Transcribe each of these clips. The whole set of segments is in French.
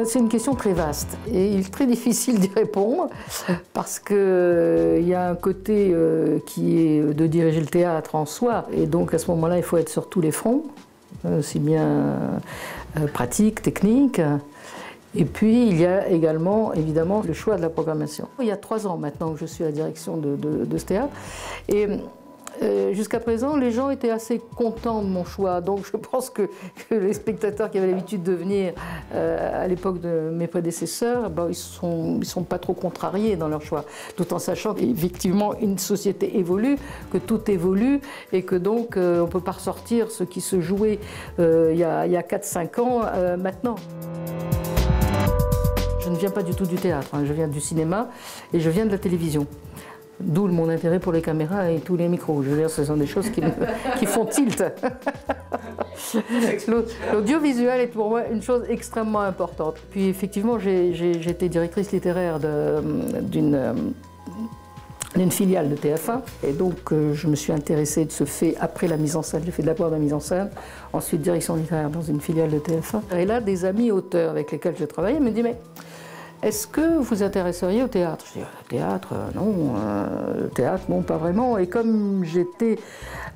C'est une question très vaste et il est très difficile d'y répondre parce qu'il y a un côté qui est de diriger le théâtre en soi et donc à ce moment-là il faut être sur tous les fronts, aussi bien pratique, technique. Et puis il y a également évidemment le choix de la programmation. Il y a 3 ans maintenant que je suis à la direction de ce théâtre et jusqu'à présent, les gens étaient assez contents de mon choix. Donc je pense que les spectateurs qui avaient l'habitude de venir à l'époque de mes prédécesseurs, ben, ils sont pas trop contrariés dans leur choix. Tout en sachant qu'effectivement, une société évolue, que tout évolue et que donc on ne peut pas ressortir ce qui se jouait il y a 4-5 ans maintenant. Je ne viens pas du tout du théâtre, hein. Je viens du cinéma et je viens de la télévision. D'où mon intérêt pour les caméras et tous les micros. Je veux dire, ce sont des choses qui font tilt. L'audiovisuel est pour moi une chose extrêmement importante. Puis effectivement, j'ai été directrice littéraire d'une filiale de TF1. Et donc, je me suis intéressée de ce fait après la mise en scène. J'ai fait d'abord la mise en scène, ensuite direction littéraire dans une filiale de TF1. Et là, des amis auteurs avec lesquels je travaillais me disent « Mais est-ce que vous vous intéresseriez au théâtre ?» Je dis « Théâtre, non. Théâtre, non, pas vraiment. » Et comme j'étais,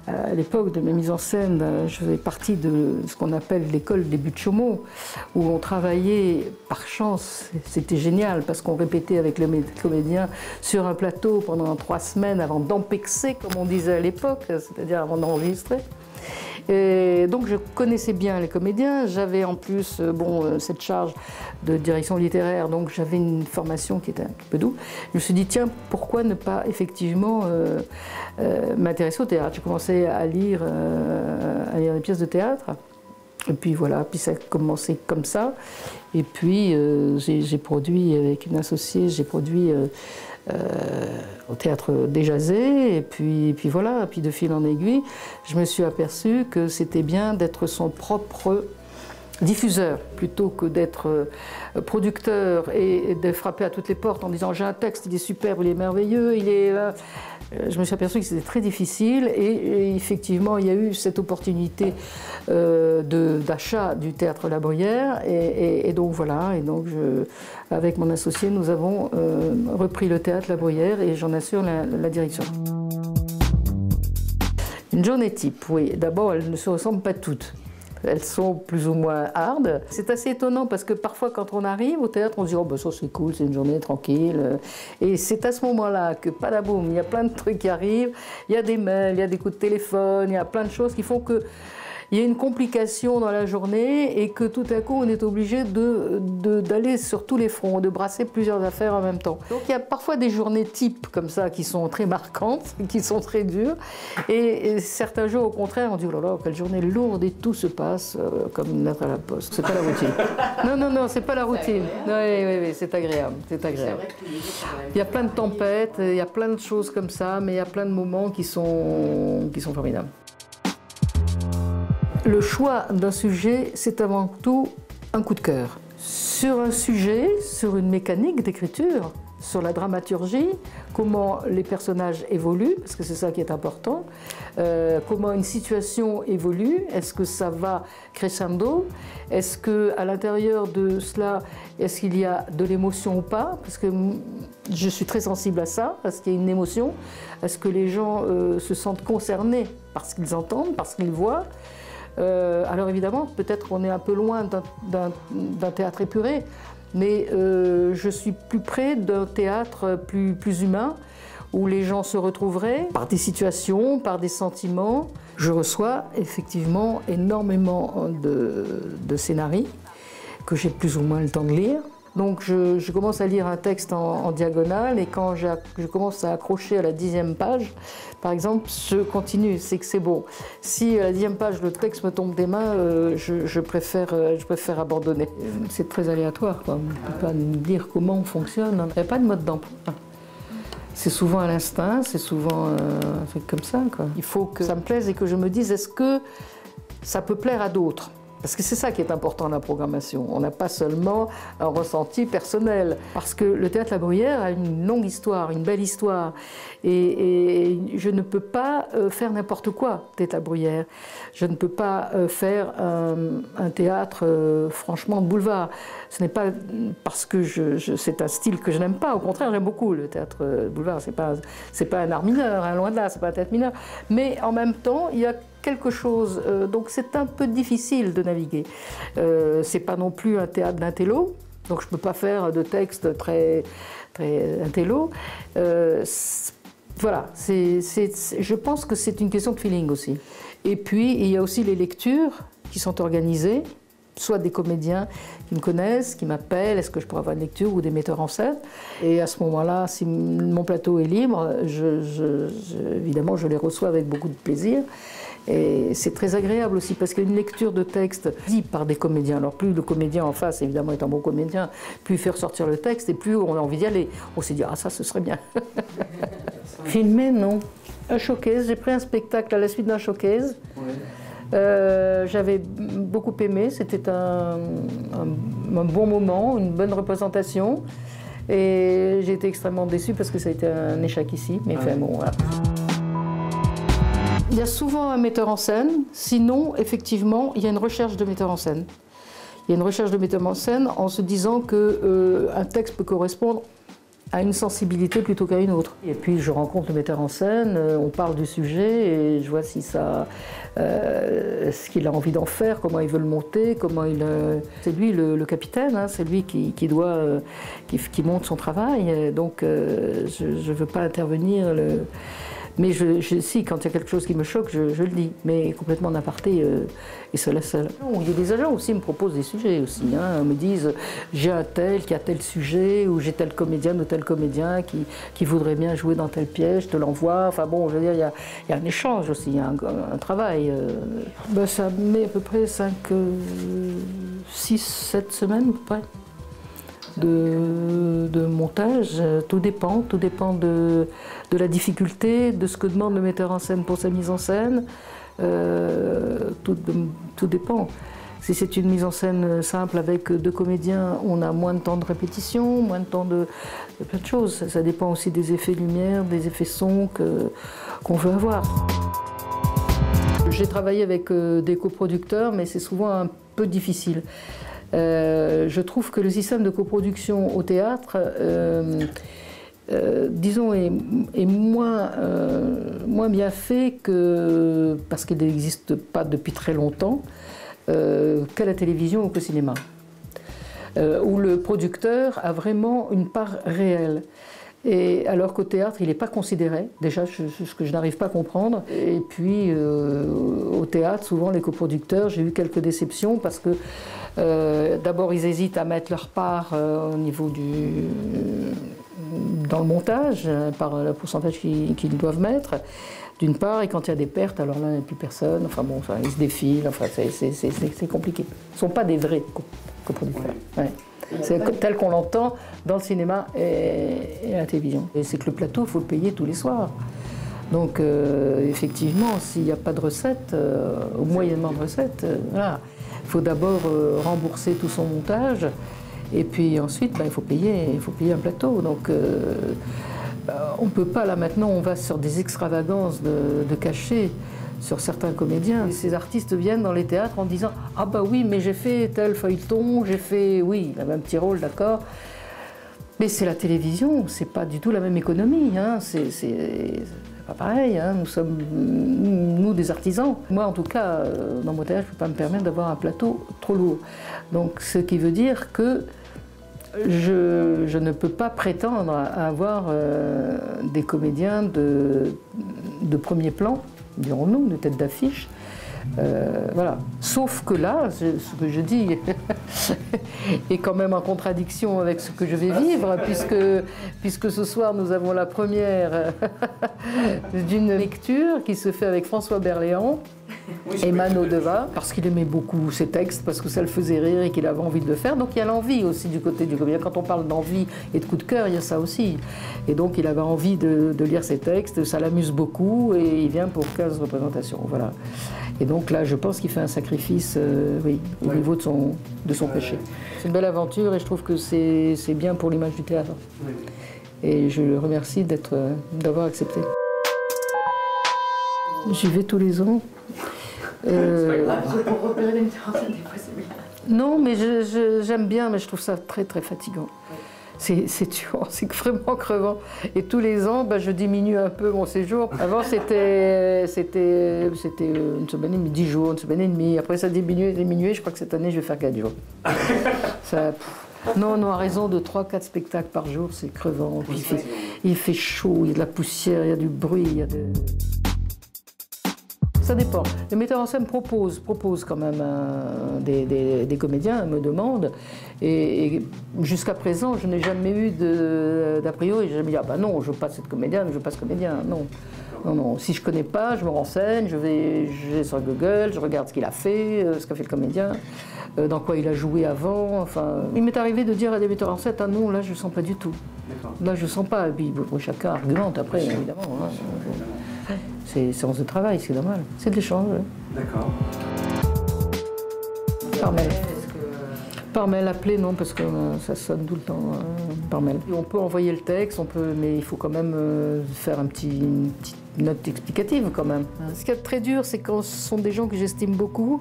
à l'époque de mes mises en scène, je faisais partie de ce qu'on appelle l'école des buts de Chaumont, où on travaillait par chance. C'était génial parce qu'on répétait avec les comédiens sur un plateau pendant 3 semaines avant d'empexer, comme on disait à l'époque, c'est-à-dire avant d'enregistrer. Et donc je connaissais bien les comédiens, j'avais en plus cette charge de direction littéraire, donc j'avais une formation qui était un peu douce. Je me suis dit, tiens, pourquoi ne pas effectivement m'intéresser au théâtre? J'ai commencé à lire des pièces de théâtre, et puis voilà, puis ça a commencé comme ça. Et puis j'ai produit avec une associée, j'ai produit au théâtre des Jazés, et puis voilà, puis de fil en aiguille, je me suis aperçue que c'était bien d'être son propre diffuseur, plutôt que d'être producteur et de frapper à toutes les portes en disant j'ai un texte, il est superbe, il est merveilleux, il est... Je me suis aperçue que c'était très difficile et effectivement il y a eu cette opportunité d'achat du théâtre La Bruyère et donc voilà, et donc avec mon associé nous avons repris le théâtre La Bruyère et j'en assure la direction. Une journée type, oui. D'abord, elles ne se ressemblent pas toutes. Elles sont plus ou moins hard. C'est assez étonnant parce que parfois quand on arrive au théâtre, on se dit « Oh ben ça c'est cool, c'est une journée tranquille ». Et c'est à ce moment-là que, padaboum, il y a plein de trucs qui arrivent. Il y a des mails, il y a des coups de téléphone, il y a plein de choses qui font que il y a une complication dans la journée et que tout à coup on est obligé d'aller sur tous les fronts, de brasser plusieurs affaires en même temps. Donc il y a parfois des journées types comme ça qui sont très marquantes, qui sont très dures et certains jours au contraire on dit oh là là quelle journée lourde et tout se passe comme une lettre à la poste. C'est pas la routine. Non, c'est pas la routine. Oui, c'est agréable, c'est agréable. Il y a plein de tempêtes, il y a plein de choses comme ça, mais il y a plein de moments qui sont formidables. Le choix d'un sujet, c'est avant tout un coup de cœur. Sur un sujet, sur une mécanique d'écriture, sur la dramaturgie, comment les personnages évoluent, parce que c'est ça qui est important, comment une situation évolue, est-ce que ça va crescendo, est-ce qu'à l'intérieur de cela, est-ce qu'il y a de l'émotion ou pas, parce que je suis très sensible à ça, parce qu'il y a une émotion, est-ce que les gens se sentent concernés par ce qu'ils entendent, par ce qu'ils voient. Alors évidemment, peut-être qu'on est un peu loin d'un théâtre épuré, mais je suis plus près d'un théâtre plus humain, où les gens se retrouveraient par des situations, par des sentiments. Je reçois effectivement énormément de scénarios que j'ai plus ou moins le temps de lire. Donc je commence à lire un texte en diagonale et quand je commence à accrocher à la 10e page, par exemple, je continue, c'est que c'est bon. Si à la 10e page le texte me tombe des mains, je préfère abandonner. C'est très aléatoire, quoi. On ne peut pas nous dire comment on fonctionne, il n'y a pas de mode d'emploi. C'est souvent à l'instinct, c'est souvent un truc comme ça, quoi. Il faut que ça me plaise et que je me dise est-ce que ça peut plaire à d'autres. Parce que c'est ça qui est important dans la programmation. On n'a pas seulement un ressenti personnel. Parce que le théâtre La Bruyère a une longue histoire, une belle histoire. Et je ne peux pas faire n'importe quoi, théâtre La Bruyère. Je ne peux pas faire un théâtre franchement de boulevard. Ce n'est pas parce que c'est un style que je n'aime pas. Au contraire, j'aime beaucoup le théâtre de boulevard. C'est pas un art mineur, hein, loin de là, c'est pas un théâtre mineur. Mais en même temps, il y a quelque chose, donc c'est un peu difficile de naviguer. C'est pas non plus un théâtre d'intello, donc je peux pas faire de texte très intello. Voilà, je pense que c'est une question de feeling aussi. Et puis il y a aussi les lectures qui sont organisées, soit des comédiens qui me connaissent, qui m'appellent, est-ce que je pourrais avoir une lecture, ou des metteurs en scène. Et à ce moment-là, si mon plateau est libre, évidemment je les reçois avec beaucoup de plaisir. Et c'est très agréable aussi parce qu'une lecture de texte dit par des comédiens, alors plus le comédien en face évidemment est un bon comédien, plus il fait ressortir le texte et plus on a envie d'y aller. On s'est dit ah ça ce serait bien. Filmer non. Un showcase, j'ai pris un spectacle à la suite d'un showcase. Ouais. J'avais beaucoup aimé, c'était un bon moment, une bonne représentation et j'ai été extrêmement déçue parce que ça a été un échec ici, mais enfin bon voilà. Il y a souvent un metteur en scène, sinon, effectivement, il y a une recherche de metteur en scène. Il y a une recherche de metteur en scène en se disant qu'un texte peut correspondre à une sensibilité plutôt qu'à une autre. Et puis je rencontre le metteur en scène, on parle du sujet et je vois si ce qu'il a envie d'en faire, comment il veut le monter, comment il... C'est lui le capitaine, hein, c'est lui qui monte son travail, donc je ne veux pas intervenir. Mais si, quand il y a quelque chose qui me choque, je le dis, mais complètement en aparté et seul à seul. Il y a des agents aussi qui me proposent des sujets aussi, hein, me disent j'ai un tel qui a tel sujet, ou j'ai telle comédienne ou tel comédien qui voudrait bien jouer dans telle pièce, je te l'envoie. Enfin bon, je veux dire, il y a un échange aussi, il y a un travail. Ça met à peu près 5, 6, 7 semaines à peu près. De montage, tout dépend de la difficulté, de ce que demande le metteur en scène pour sa mise en scène, tout dépend. Si c'est une mise en scène simple avec 2 comédiens, on a moins de temps de répétition, moins de temps de plein de choses. Ça dépend aussi des effets lumière, des effets son qu'on veut avoir. J'ai travaillé avec des coproducteurs, mais c'est souvent un peu difficile. Je trouve que le système de coproduction au théâtre, disons, est moins bien fait parce qu'il n'existe pas depuis très longtemps, qu'à la télévision ou qu'au cinéma, où le producteur a vraiment une part réelle. Et alors qu'au théâtre, il n'est pas considéré, déjà ce que je n'arrive pas à comprendre. Et puis au théâtre, souvent les coproducteurs, j'ai eu quelques déceptions parce que d'abord ils hésitent à mettre leur part au niveau dans le montage, par le pourcentage qu'ils doivent mettre, d'une part, et quand il y a des pertes, alors là il n'y a plus personne, enfin bon, ils se défilent, enfin c'est compliqué. Ce ne sont pas des vrais coproducteurs. Ouais. C'est tel qu'on l'entend dans le cinéma et à la télévision. Et c'est que le plateau, il faut le payer tous les soirs. Donc effectivement, s'il n'y a pas de recettes, ou moyennement de recettes, voilà. Il faut d'abord rembourser tout son montage, et puis ensuite, il faut payer un plateau. Donc on ne peut pas, là maintenant, on va sur des extravagances de cachets sur certains comédiens. Et ces artistes viennent dans les théâtres en disant « Ah bah oui, mais j'ai fait tel feuilleton, j'ai fait... » Oui, il avait un petit rôle, d'accord. Mais c'est la télévision, c'est pas du tout la même économie, hein. C'est pas pareil, hein. Nous sommes, nous, des artisans. Moi, en tout cas, dans mon théâtre, je ne peux pas me permettre d'avoir un plateau trop lourd. Donc, ce qui veut dire que je ne peux pas prétendre à avoir des comédiens de premier plan, dirons-nous, de tête d'affiche. Voilà. Sauf que là, ce que je dis est quand même en contradiction avec ce que je vais vivre, puisque ce soir nous avons la première d'une lecture qui se fait avec François Berléand. Et Mano Deva, parce qu'il aimait beaucoup ses textes, parce que ça le faisait rire et qu'il avait envie de le faire. Donc il y a l'envie aussi du côté du comédien. Quand on parle d'envie et de coup de cœur, il y a ça aussi. Et donc il avait envie de lire ses textes, ça l'amuse beaucoup et il vient pour 15 représentations. Voilà. Et donc là, je pense qu'il fait un sacrifice oui, au niveau de son péché. C'est une belle aventure et je trouve que c'est bien pour l'image du théâtre. Et je le remercie d'avoir accepté. J'y vais tous les ans. Pour repérer les metteurs en scène, des fois c'est bien. Non, mais j'aime bien, mais je trouve ça très très fatigant. C'est tuant, c'est vraiment crevant. Et tous les ans, je diminue un peu mon séjour. Avant, c'était une semaine et demie, 10 jours, une semaine et demie. Après, ça diminue. Je crois que cette année, je vais faire 4 jours. Non, à raison de 3-4 spectacles par jour, c'est crevant. Puis il fait chaud, il y a de la poussière, il y a du bruit, il y a de... Ça dépend. Le metteur en scène propose quand même des comédiens, me demande. Et jusqu'à présent, je n'ai jamais eu d'a priori. J'ai jamais dit, ah ben non, je veux pas cette comédienne, je veux pas ce comédien. Non. Non. Si je connais pas, je me renseigne, je vais sur Google, je regarde ce qu'il a fait, ce qu'a fait le comédien, dans quoi il a joué avant. Enfin, il m'est arrivé de dire à des metteurs en scène, ah non, là je sens pas du tout. Là je sens pas. Et puis chacun argumente après, évidemment. Hein. C'est séance de travail, c'est normal. C'est de l'échange. D'accord. Par mail. Par mail, appelé, non, parce que ça sonne tout le temps par mail. On peut envoyer le texte, mais il faut quand même faire une petite note explicative quand même. Ce qui est très dur, c'est quand ce sont des gens que j'estime beaucoup,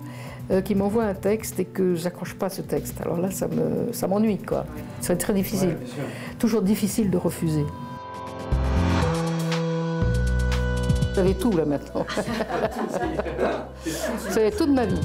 qui m'envoient un texte et que j'accroche pas ce texte. Alors là, ça m'ennuie, quoi. C'est très difficile. Ouais, toujours difficile de refuser. Vous savez tout là maintenant. Vous savez toute ma vie.